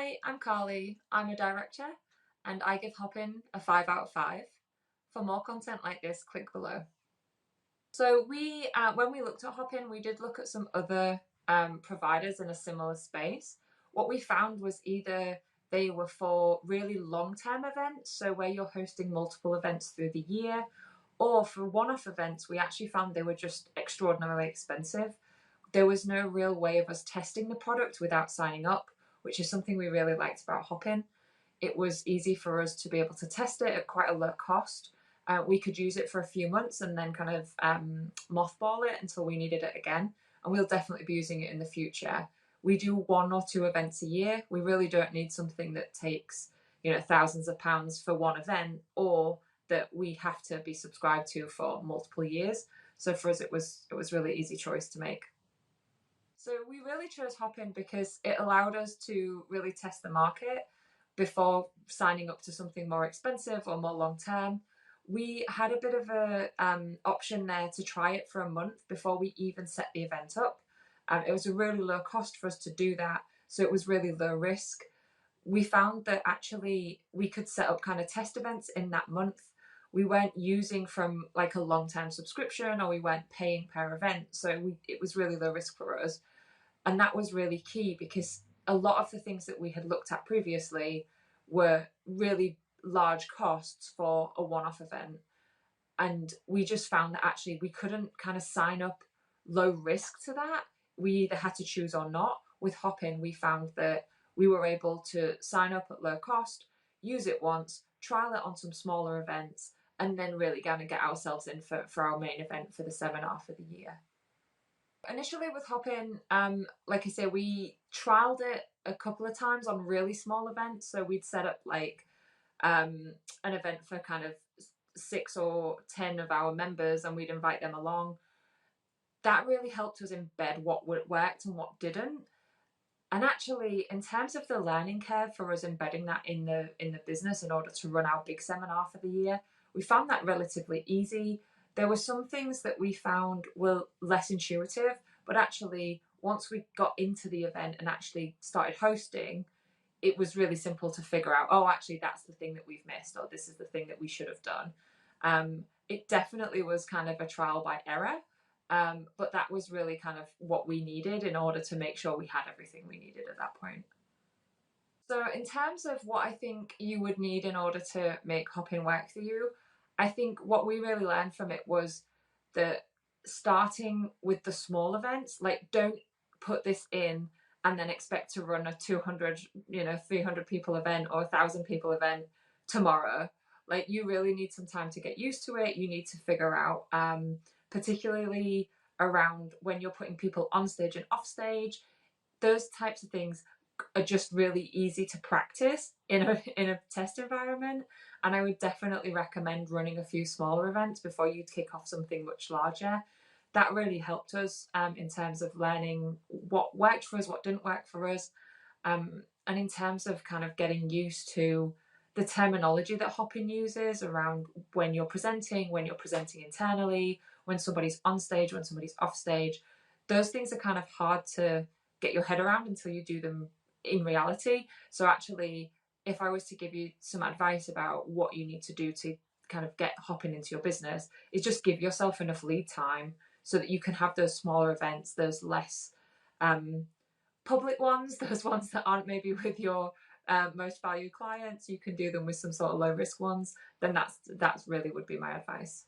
Hi, I'm Carly. I'm a director and I give Hopin a 5 out of 5. For more content like this, click below. So when we looked at Hopin, we did look at some other providers in a similar space. What we found was either they were for really long-term events, so where you're hosting multiple events through the year, or for one-off events, we actually found they were just extraordinarily expensive. There was no real way of us testing the product without signing up, which is something we really liked about Hopin. It was easy for us to be able to test it at quite a low cost. We could use it for a few months and then kind of mothball it until we needed it again. And we'll definitely be using it in the future. We do 1 or 2 events a year. We really don't need something that takes, thousands of pounds for one event, or that we have to be subscribed to for multiple years. So for us, it was really easy choice to make. So we really chose Hopin because it allowed us to really test the market before signing up to something more expensive or more long term. We had a bit of a option there to try it for a month before we even set the event up. It was a really low cost for us to do that, so it was really low risk. We found that actually we could set up kind of test events in that month. We weren't using from like a long-term subscription, or we weren't paying per event, so it was really low risk for us. And that was really key because a lot of the things that we had looked at previously were really large costs for a one-off event. And we just found that actually we couldn't kind of sign up low risk to that. We either had to choose or not. With Hopin, we found that we were able to sign up at low cost, use it once, trial it on some smaller events, and then really kind of get ourselves in for our main event for the seminar for the year. Initially with Hopin, like I say, we trialed it a couple of times on really small events. So we'd set up like an event for kind of 6 or 10 of our members, and we'd invite them along. That really helped us embed what worked and what didn't. And actually, in terms of the learning curve for us embedding that in the business in order to run our big seminar for the year, we found that relatively easy. There were some things that we found were less intuitive, but actually, once we got into the event and actually started hosting, it was really simple to figure out, oh, actually, that's the thing that we've missed, or this is the thing that we should have done. It definitely was kind of a trial by error, but that was really kind of what we needed in order to make sure we had everything we needed at that point. So in terms of what I think you would need in order to make Hopin work for you, I think what we really learned from it was that starting with the small events, like don't put this in and then expect to run a 200, 300 people event or 1,000 people event tomorrow. Like you really need some time to get used to it. You need to figure out, particularly around when you're putting people on stage and off stage, those types of things are just really easy to practice in a test environment. And I would definitely recommend running a few smaller events before you kick off something much larger. That really helped us in terms of learning what worked for us, what didn't work for us, and in terms of kind of getting used to the terminology that Hopin uses around when you're presenting internally, when somebody's on stage, when somebody's off stage. Those things are kind of hard to get your head around until you do them in reality. So actually, if I was to give you some advice about what you need to do to kind of get Hopin into your business, is just give yourself enough lead time so that you can have those smaller events, those less public ones, those ones that aren't maybe with your most valued clients. You can do them with some sort of low risk ones. Then that's really would be my advice.